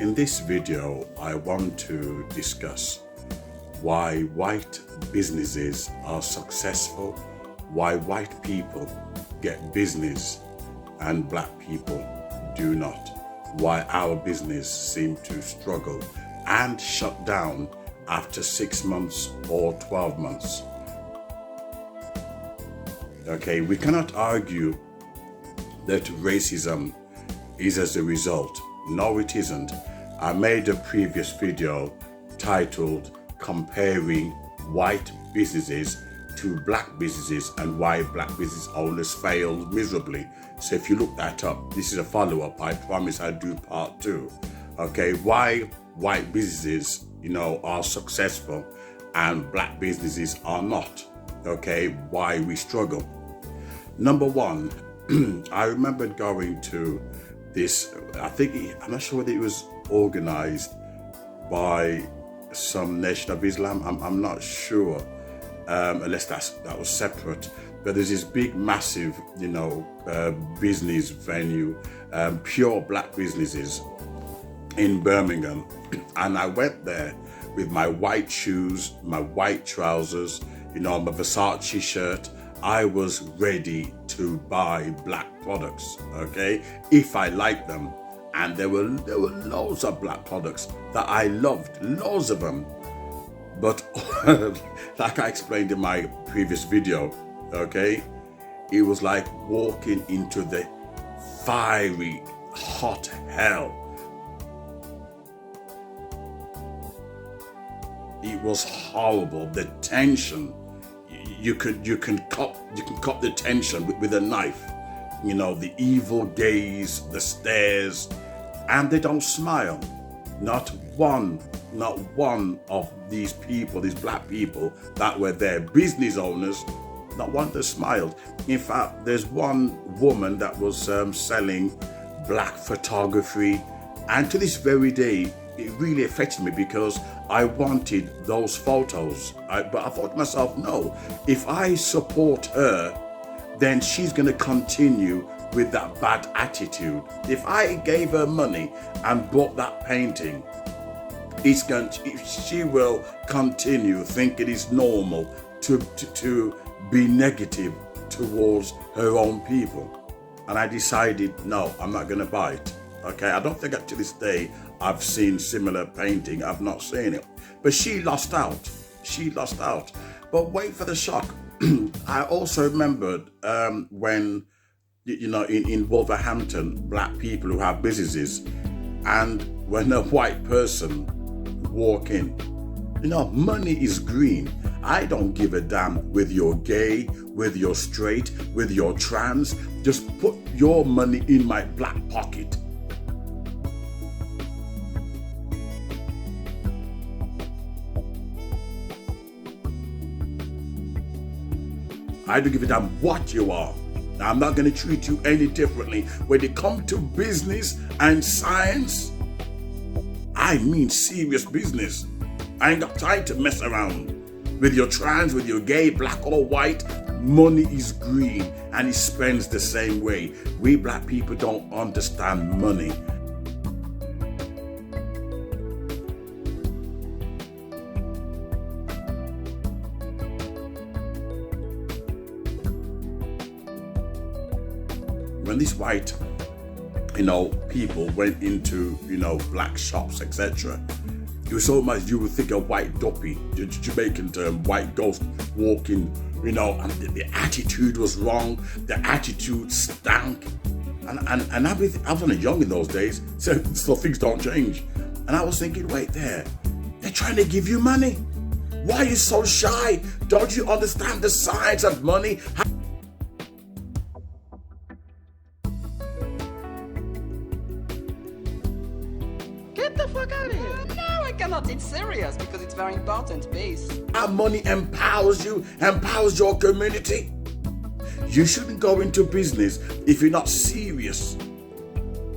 In this video, I want to discuss why white businesses are successful, why white people get business and black people do not, why our business seem to struggle and shut down after 6 months or 12 months. Okay, we cannot argue that racism is as a result. No, it isn't. I made a previous video titled Comparing White Businesses to Black Businesses and why Black business owners failed miserably. So if you look that up, this is a follow-up. I promise I'll do part 2. Okay, why white businesses, are successful and black businesses are not. Okay, why we struggle. Number one, I remember going to this, I'm not sure whether it was organized by some Nation of Islam. I'm not sure, unless that was separate. But there's this big, massive, business venue, pure black businesses in Birmingham. And I went there with my white shoes, my white trousers, my Versace shirt. I was ready to buy black products, okay, if I liked them. And there were loads of black products that I loved, loads of them. But like I explained in my previous video, okay, it was like walking into the fiery, hot hell. It was horrible. The tension, you can cop the tension with a knife. The evil gaze, the stares, and they don't smile. Not one of these people, these black people that were there, business owners, not one that smiled. In fact, there's one woman that was selling black photography, and to this very day, it really affected me because I wanted those photos. But I thought to myself, no, if I support her, then she's going to continue with that bad attitude. If I gave her money and bought that painting, she will continue thinking it's normal to be negative towards her own people. And I decided, no, I'm not going to buy it. Okay, I don't think up to this day I've seen similar painting. I've not seen it. But she lost out. She lost out. But wait for the shock. I also remembered when, in Wolverhampton, black people who have businesses, and when a white person walk in, money is green. I don't give a damn whether you're gay, whether you're straight, whether you're trans. Just put your money in my black pocket. I don't give a damn what you are. I'm not going to treat you any differently. When it comes to business and science, I mean serious business. I ain't got time to mess around with your trans, with your gay, black or white. Money is green and it spends the same way. We black people don't understand money. When these white, people went into, black shops, etc., it was so much you would think a white duppy, the Jamaican term, white ghost walking, and the attitude was wrong, the attitude stank. And I was only young in those days, so things don't change. And I was thinking, wait there, they're trying to give you money. Why are you so shy? Don't you understand the science of money? Get the fuck out of here. No, I cannot. It's serious because it's very important, please. How money empowers you, empowers your community. You shouldn't go into business if you're not serious,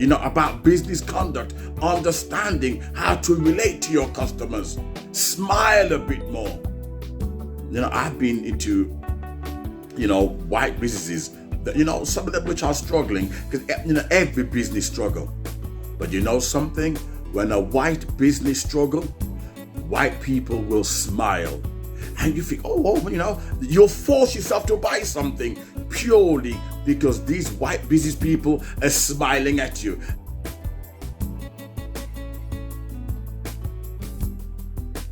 about business conduct, understanding how to relate to your customers. Smile a bit more. I've been into, white businesses that, some of them which are struggling because, every business struggle. But you know something? when a white business struggle, white people will smile. And you think, you'll force yourself to buy something purely because these white business people are smiling at you.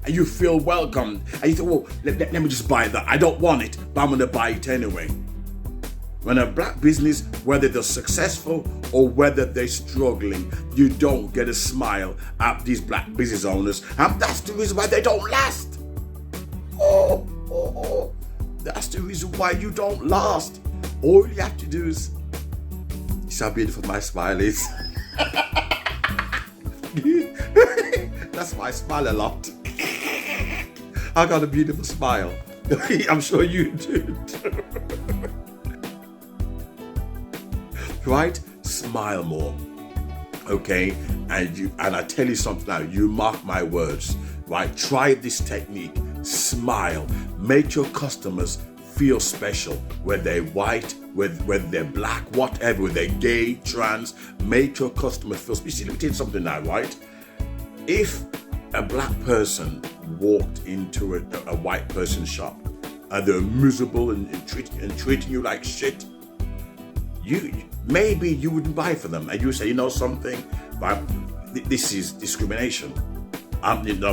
And you feel welcomed. And you think, let me just buy that. I don't want it, but I'm going to buy it anyway. When a black business, whether they're successful or whether they're struggling, you don't get a smile at these black business owners. And that's the reason why they don't last. That's the reason why you don't last. All you have to do is, you see how beautiful my smile is? That's why I smile a lot. I got a beautiful smile. I'm sure you do. Right? Smile more. Okay? And I tell you something now, you mark my words. Right? Try this technique. Smile. Make your customers feel special. Whether they're white, whether they're black, whatever, whether they're gay, trans, make your customers feel special. Let me tell you something now, right? If a black person walked into a white person's shop and they're miserable and treating you like shit, maybe you wouldn't buy for them, and you say, you know something, but this is discrimination.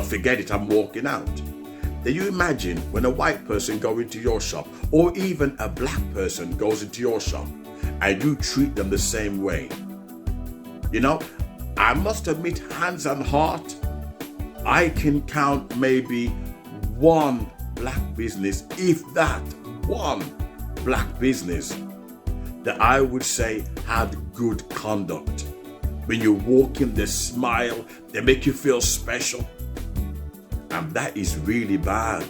Forget it, I'm walking out. Then you imagine when a white person goes into your shop, or even a black person goes into your shop, and you treat them the same way. I must admit, hands on heart, I can count maybe one black business, if that, one black business that I would say had good conduct. When you walk in, they smile, they make you feel special. And that is really bad.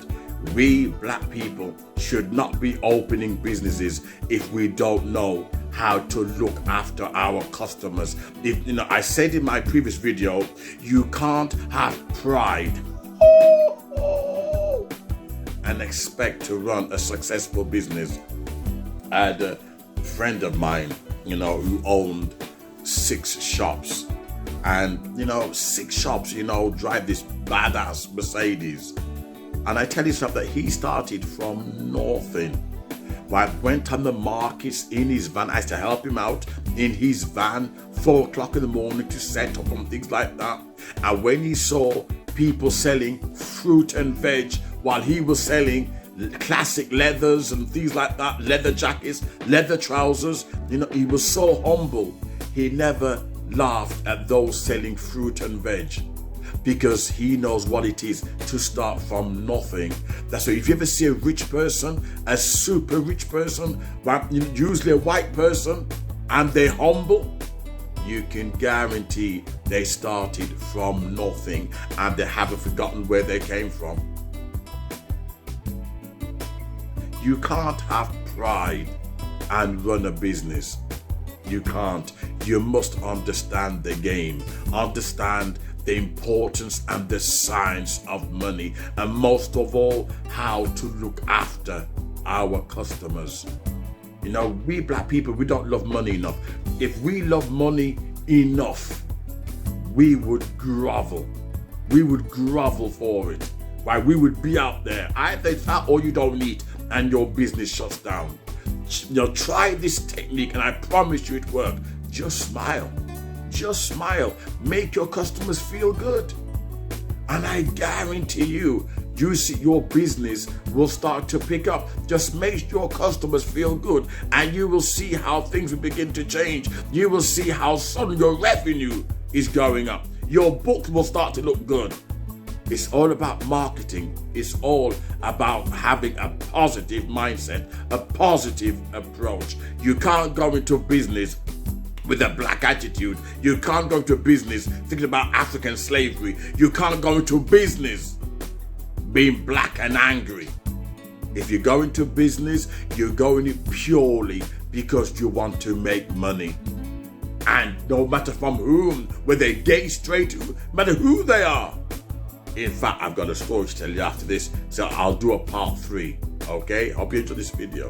We black people should not be opening businesses if we don't know how to look after our customers. I said in my previous video, you can't have pride and expect to run a successful business. I had a friend of mine, who owned 6 shops. And, 6 shops, drive this badass Mercedes. And I tell you something, that he started from nothing. I went on the markets in his van. I used to help him out in his van, 4 o'clock in the morning to set up and things like that. And when he saw people selling fruit and veg while he was selling classic leathers and things like that, leather jackets, leather trousers, he was so humble. He never laughed at those selling fruit and veg, because he knows what it is to start from nothing. That's why if you ever see a rich person, a super rich person, usually a white person, and they're humble, you can guarantee they started from nothing and they haven't forgotten where they came from. You can't have pride and run a business. You can't. You must understand the game, understand the importance and the science of money, and most of all, how to look after our customers. We black people, we don't love money enough. If we love money enough, we would grovel. We would grovel for it. Why? We would be out there. Either it's that or you don't eat and your business shuts down. Try this technique and I promise you it works. Just smile. Just smile. Make your customers feel good. And I guarantee you see your business will start to pick up. Just make your customers feel good and you will see how things will begin to change. You will see how suddenly your revenue is going up. Your books will start to look good. It's all about marketing. It's all about having a positive mindset, a positive approach. You can't go into business with a black attitude. You can't go into business thinking about African slavery. You can't go into business being black and angry. If you go into business, you're going in purely because you want to make money. And no matter from whom, whether they're gay, straight, no matter who they are. In fact, I've got a story to tell you after this, so I'll do a part 3. Okay? Hope you enjoyed this video.